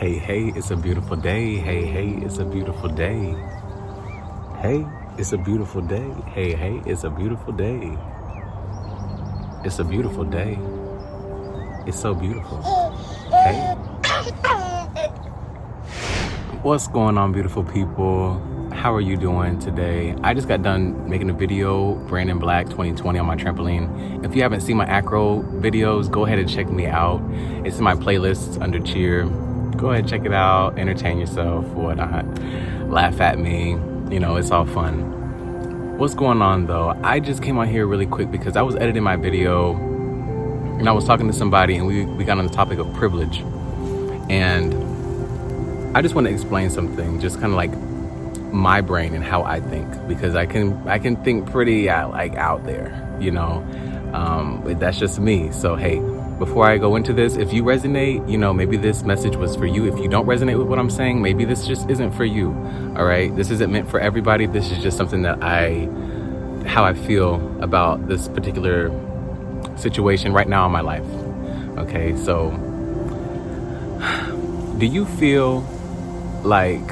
Hey, hey, it's a beautiful day. Hey, hey, it's a beautiful day. Hey, it's a beautiful day. Hey, hey, it's a beautiful day. It's a beautiful day. It's so beautiful. Hey. What's going on, beautiful people? How are you doing today? I just got done making a video, Brandon Black 2020 on my trampoline. If you haven't seen my acro videos, go ahead and check me out. It's in my playlist under cheer. Go ahead, check it out, entertain yourself, whatnot. Laugh at me, it's all fun. What's going on though? I just came on here really quick because I was editing my video and I was talking to somebody and we got on the topic of privilege. And I just want to explain something, just kind of like my brain and how I think, because I can think pretty out there, but that's just me. So hey, before I go into this, if you resonate, maybe this message was for you. If you don't resonate with what I'm saying, maybe this just isn't for you. All right, this isn't meant for everybody. This is just something that how I feel about this particular situation right now in my life. Okay, so do you feel like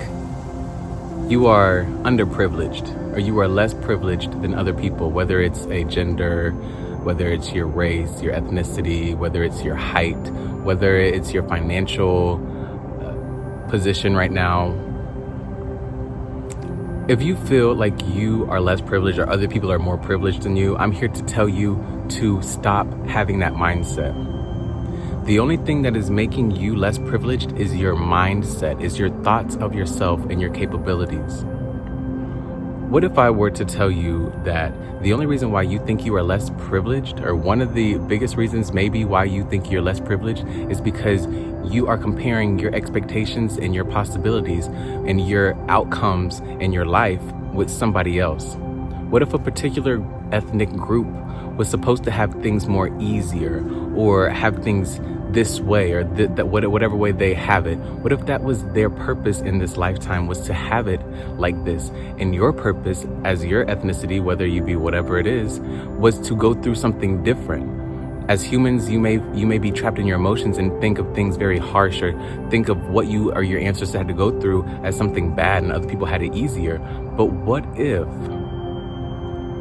you are underprivileged or you are less privileged than other people, whether it's a gender, whether it's your race, your ethnicity, whether it's your height, whether it's your financial position right now? If you feel like you are less privileged or other people are more privileged than you, I'm here to tell you to stop having that mindset. The only thing that is making you less privileged is your mindset, is your thoughts of yourself and your capabilities. What if I were to tell you that the only reason why you think you are less privileged, or one of the biggest reasons maybe why you think you're less privileged, is because you are comparing your expectations and your possibilities and your outcomes in your life with somebody else? What if a particular ethnic group was supposed to have things more easier or have things this way or whatever way they have it? What if that was their purpose in this lifetime, was to have it like this? And your purpose as your ethnicity, whether you be whatever it is, was to go through something different. As humans, you may be trapped in your emotions and think of things very harsh, or think of what you or your ancestors had to go through as something bad and other people had it easier. But what if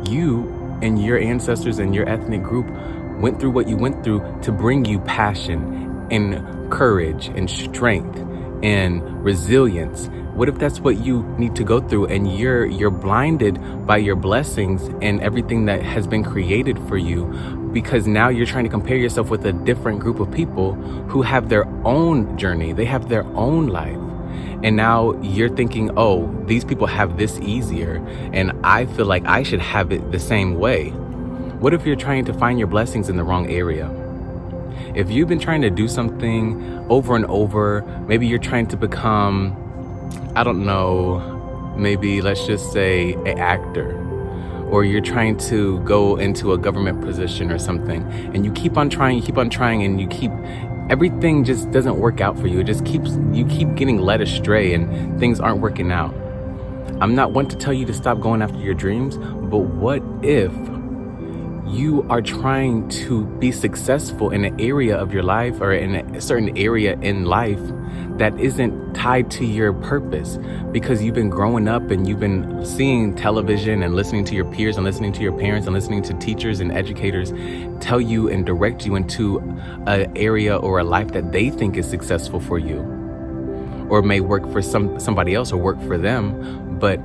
you and your ancestors and your ethnic group went through what you went through to bring you passion and courage and strength and resilience? What if that's what you need to go through, and you're blinded by your blessings and everything that has been created for you, because now you're trying to compare yourself with a different group of people who have their own journey, they have their own life. And now you're thinking, oh, these people have this easier, and I feel like I should have it the same way. What if you're trying to find your blessings in the wrong area? If you've been trying to do something over and over, maybe you're trying to become, I don't know, maybe let's just say an actor, or you're trying to go into a government position or something, and you keep on trying, and everything just doesn't work out for you. You keep getting led astray and things aren't working out. I'm not one to tell you to stop going after your dreams, but what if you are trying to be successful in an area of your life, or in a certain area in life that isn't tied to your purpose, because you've been growing up and you've been seeing television and listening to your peers and listening to your parents and listening to teachers and educators tell you and direct you into an area or a life that they think is successful for you, or may work for somebody else or work for them, but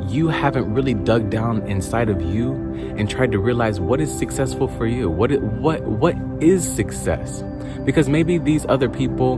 you haven't really dug down inside of you and tried to realize what is successful for you. What is success? Because maybe these other people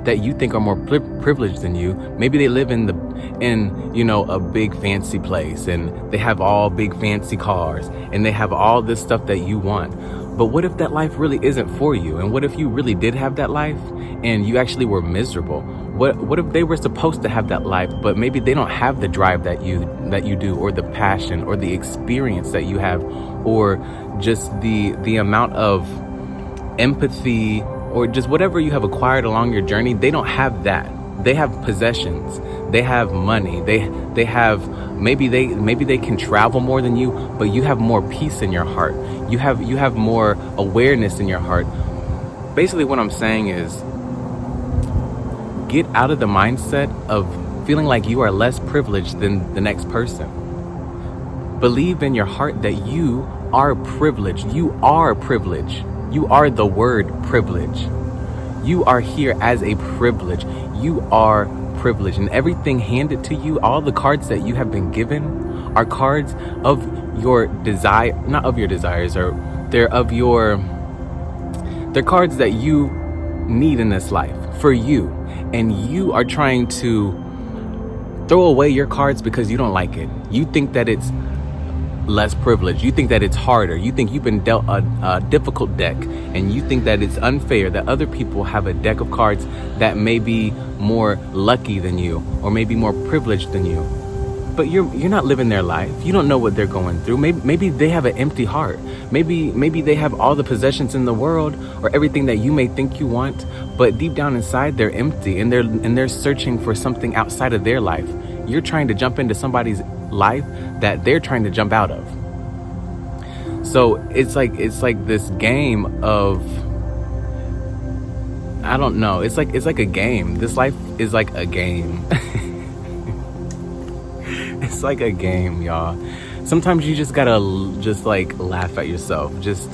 that you think are more privileged than you, maybe they live in a big fancy place, and they have all big fancy cars, and they have all this stuff that you want. But what if that life really isn't for you? And what if you really did have that life and you actually were miserable? What if they were supposed to have that life, but maybe they don't have the drive that you do, or the passion, or the experience that you have, or just the amount of empathy, or just whatever you have acquired along your journey? They don't have that. They have possessions, they have money, they have, maybe they can travel more than you, but you have more peace in your heart. You have more awareness in your heart. Basically what I'm saying is, get out of the mindset of feeling like you are less privileged than the next person. Believe in your heart that you are privileged. You are privilege. You are the word privilege. You are here as a privilege. You are privileged. And everything handed to you, all the cards that you have been given are cards of your desire, not of your desires, or they're cards that you need in this life for you. And you are trying to throw away your cards because you don't like it. You think that it's less privileged. You think that it's harder. You think you've been dealt a difficult deck, and you think that it's unfair that other people have a deck of cards that may be more lucky than you or maybe more privileged than you. But you're not living their life. You don't know what they're going through. Maybe they have an empty heart. Maybe they have all the possessions in the world or everything that you may think you want, but deep down inside they're empty and they're searching for something outside of their life. You're trying to jump into somebody's life that they're trying to jump out of. So it's like this game of, I don't know. It's like a game. This life is like a game. It's like a game, y'all. Sometimes you just gotta laugh at yourself. Just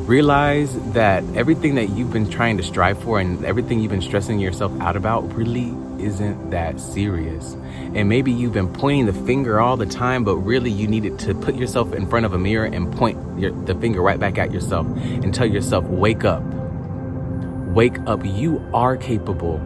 realize that everything that you've been trying to strive for and everything you've been stressing yourself out about really isn't that serious. And maybe you've been pointing the finger all the time, but really you needed to put yourself in front of a mirror and point the finger right back at yourself and tell yourself, wake up. Wake up. You are capable.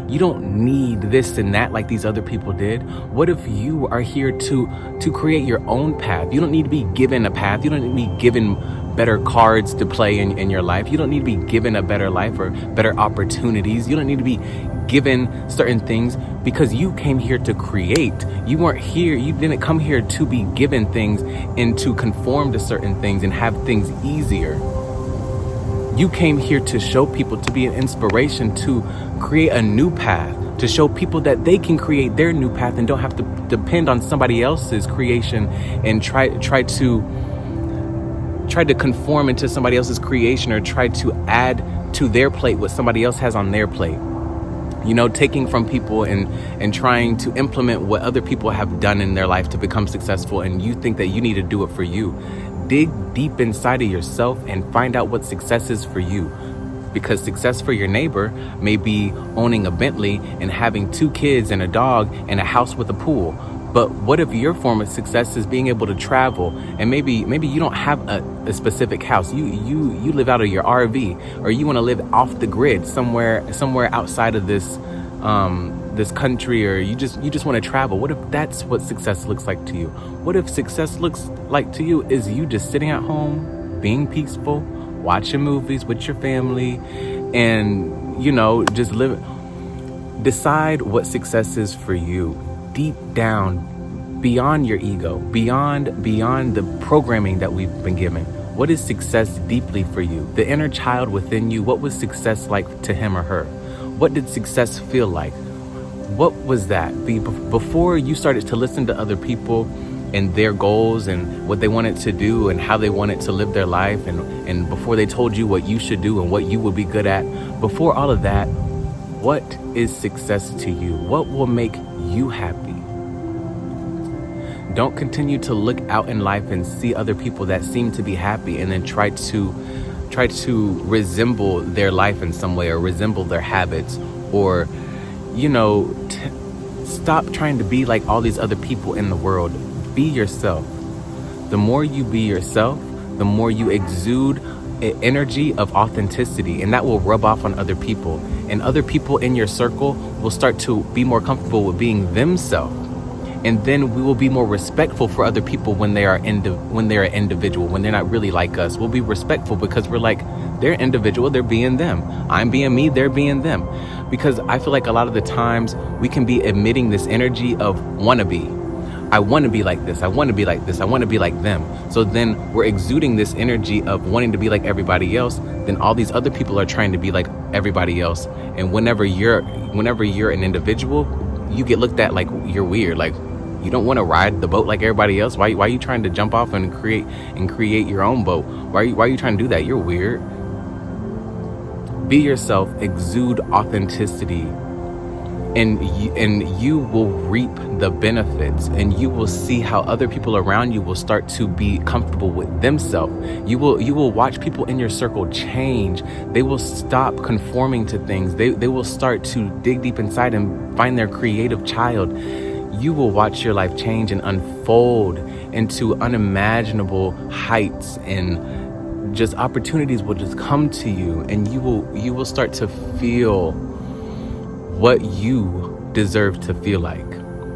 You don't need this and that like these other people did. What if you are here to create your own path? You don't need to be given a path. You don't need to be given better cards to play in your life. You don't need to be given a better life or better opportunities. You don't need to be given certain things because you came here to create. You didn't come here to be given things and to conform to certain things and have things easier. You came here to show people, to be an inspiration, to create a new path, to show people that they can create their new path and don't have to depend on somebody else's creation and try to conform into somebody else's creation or try to add to their plate what somebody else has on their plate. Taking from people and trying to implement what other people have done in their life to become successful, and you think that you need to do it for you. Dig deep inside of yourself and find out what success is for you. Because success for your neighbor may be owning a Bentley and having 2 kids and a dog and a house with a pool. But what if your form of success is being able to travel, and maybe you don't have a specific house. You live out of your RV, or you want to live off the grid somewhere outside of this country, or you just want to travel. What if that's what success looks like to you? What if success looks like to you is you just sitting at home, being peaceful, watching movies with your family, and just live. Decide what success is for you. Deep down, beyond your ego, beyond the programming that we've been given. What is success deeply for you? The inner child within you, what was success like to him or her? What did success feel like? What was that? Before you started to listen to other people and their goals and what they wanted to do and how they wanted to live their life, and before they told you what you should do and what you would be good at, before all of that, what is success to you? What will make you happy? Don't continue to look out in life and see other people that seem to be happy and then try to resemble their life in some way, or resemble their habits, or stop trying to be like all these other people in the world. Be yourself. The more you be yourself, the more you exude an energy of authenticity, and that will rub off on other people, and other people in your circle will start to be more comfortable with being themselves. And then we will be more respectful for other people when they're an individual, when they're not really like us. We'll be respectful because we're like, they're individual, they're being them. I'm being me, they're being them. Because I feel like a lot of the times we can be emitting this energy of wannabe. I want to be like this. I want to be like this. I want to be like them. So then we're exuding this energy of wanting to be like everybody else. Then all these other people are trying to be like everybody else. And whenever you're an individual, you get looked at like you're weird. Like, you don't want to ride the boat like everybody else. Why are you trying to jump off and create your own boat? Why are you trying to do that? You're weird. Be yourself. Exude authenticity. and you will reap the benefits, and you will see how other people around you will start to be comfortable with themselves. You will watch people in your circle change. They will stop conforming to things. They will start to dig deep inside and find their creative child. You will watch your life change and unfold into unimaginable heights, and just opportunities will just come to you, and you will start to feel what you deserve to feel like.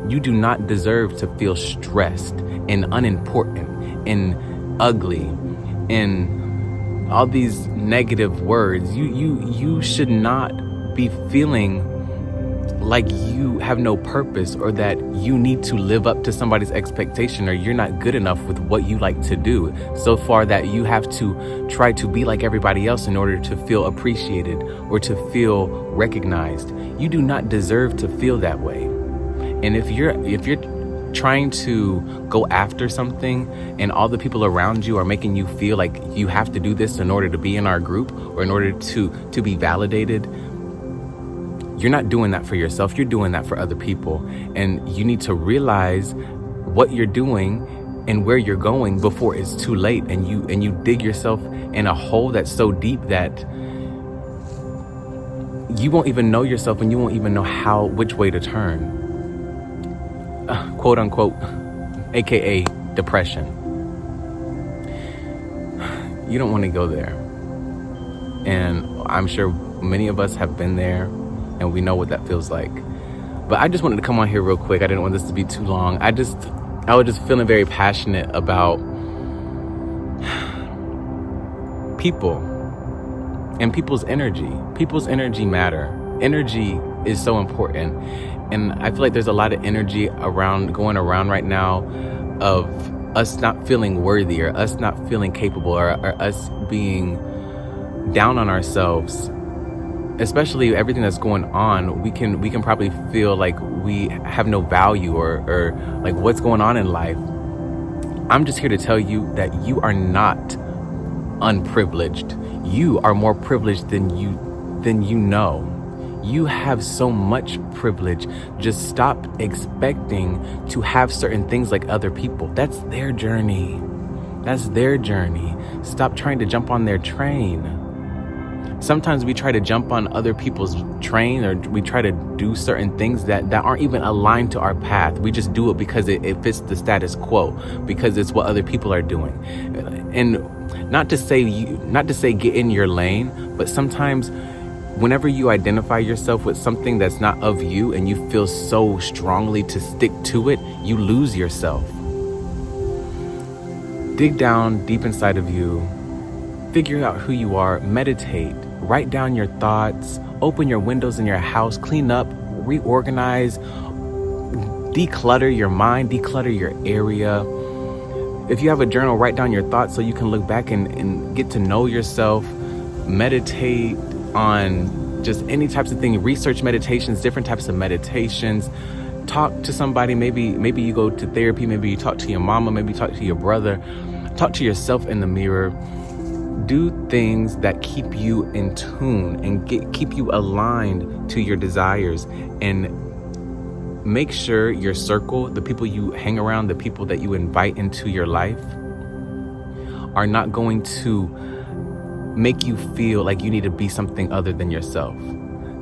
You do not deserve to feel stressed and unimportant and ugly and all these negative words. You should not be feeling like you have no purpose, or that you need to live up to somebody's expectation, or you're not good enough with what you like to do so far that you have to try to be like everybody else in order to feel appreciated or to feel recognized. You do not deserve to feel that way. And if you're trying to go after something and all the people around you are making you feel like you have to do this in order to be in our group or in order to be validated, you're not doing that for yourself. You're doing that for other people. And you need to realize what you're doing and where you're going before it's too late, and you dig yourself in a hole that's so deep that you won't even know yourself, and you won't even know which way to turn. Quote unquote, AKA depression. You don't want to go there. And I'm sure many of us have been there, and we know what that feels like. But I just wanted to come on here real quick. I didn't want this to be too long. I was just feeling very passionate about people and people's energy. People's energy matter. Energy is so important. And I feel like there's a lot of energy going around right now of us not feeling worthy, or us not feeling capable, or us being down on ourselves. Especially everything that's going on, we can probably feel like we have no value, or like what's going on in life. I'm just here to tell you that you are not unprivileged. You are more privileged than you know. You have so much privilege. Just stop expecting to have certain things like other people. That's their journey. Stop trying to jump on their train. Sometimes we try to jump on other people's train, or we try to do certain things that aren't even aligned to our path. We just do it because it fits the status quo, because it's what other people are doing. And not to say get in your lane, but sometimes whenever you identify yourself with something that's not of you, and you feel so strongly to stick to it, you lose yourself. Dig down deep inside of you. Figure out who you are, meditate, write down your thoughts, open your windows in your house, clean up, reorganize, declutter your mind, declutter your area. If you have a journal, write down your thoughts so you can look back and get to know yourself. Meditate on just any types of thing, research meditations, different types of meditations. Talk to somebody, maybe you go to therapy, maybe you talk to your mama, maybe you talk to your brother, talk to yourself in the mirror. Do things that keep you in tune and keep you aligned to your desires, and make sure your circle, the people you hang around, the people that you invite into your life, are not going to make you feel like you need to be something other than yourself.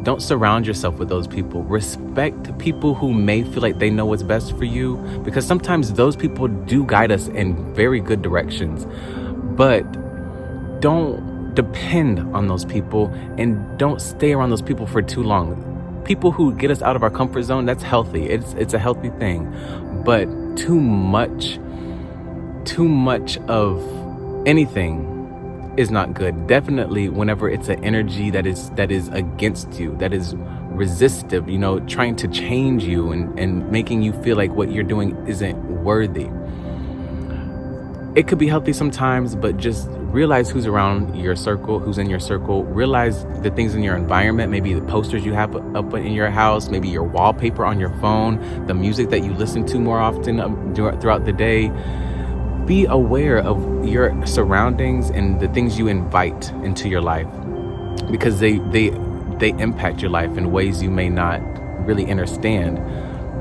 Don't surround yourself with those people. Respect people who may feel like they know what's best for you, because sometimes those people do guide us in very good directions. But don't depend on those people, and don't stay around those people for too long. People who get us out of our comfort zone, that's healthy. It's a healthy thing. But too much of anything is not good. Definitely whenever it's an energy that is against you, that is resistive, trying to change you and making you feel like what you're doing isn't worthy. It could be healthy sometimes, but just realize who's around your circle, who's in your circle. Realize the things in your environment, maybe the posters you have up in your house, maybe your wallpaper on your phone, the music that you listen to more often throughout the day. Be aware of your surroundings and the things you invite into your life, because they impact your life in ways you may not really understand.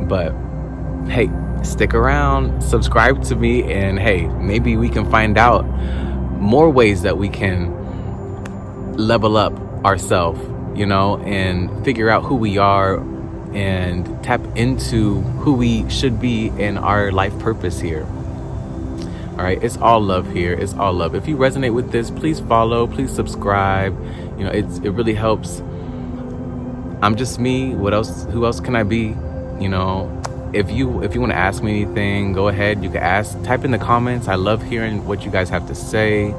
But hey, stick around, subscribe to me, and hey, maybe we can find out more ways that we can level up ourselves, and figure out who we are and tap into who we should be in our life purpose here. All right, it's all love here. It's all love. If you resonate with this, please follow, please subscribe. It really helps. I'm just me. What else? Who else can I be? If you want to ask me anything, go ahead. You can ask. Type in the comments. I love hearing what you guys have to say.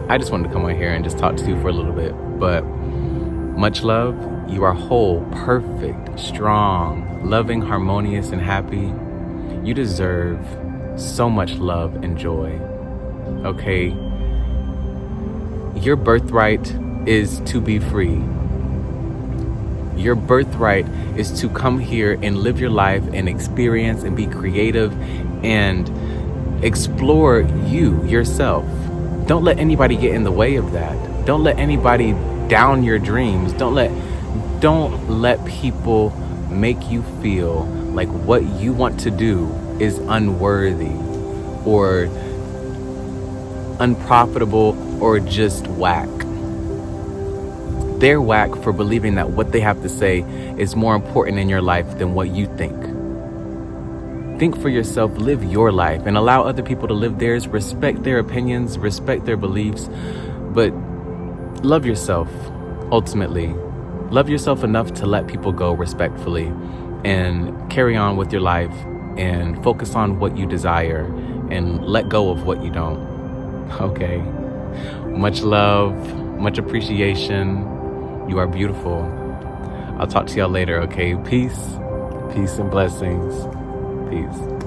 I just wanted to come on here and just talk to you for a little bit. But much love. You are whole, perfect, strong, loving, harmonious, and happy. You deserve so much love and joy. Okay? Your birthright is to be free. Your birthright is to come here and live your life and experience and be creative and explore yourself. Don't let anybody get in the way of that. Don't let anybody down your dreams. Don't let people make you feel like what you want to do is unworthy or unprofitable or just whack. They're whack for believing that what they have to say is more important in your life than what you think. Think for yourself, live your life, and allow other people to live theirs. Respect their opinions, respect their beliefs, but love yourself, ultimately. Love yourself enough to let people go respectfully and carry on with your life and focus on what you desire and let go of what you don't. Okay? Much love, much appreciation. You are beautiful. I'll talk to y'all later, okay? Peace and blessings. Peace.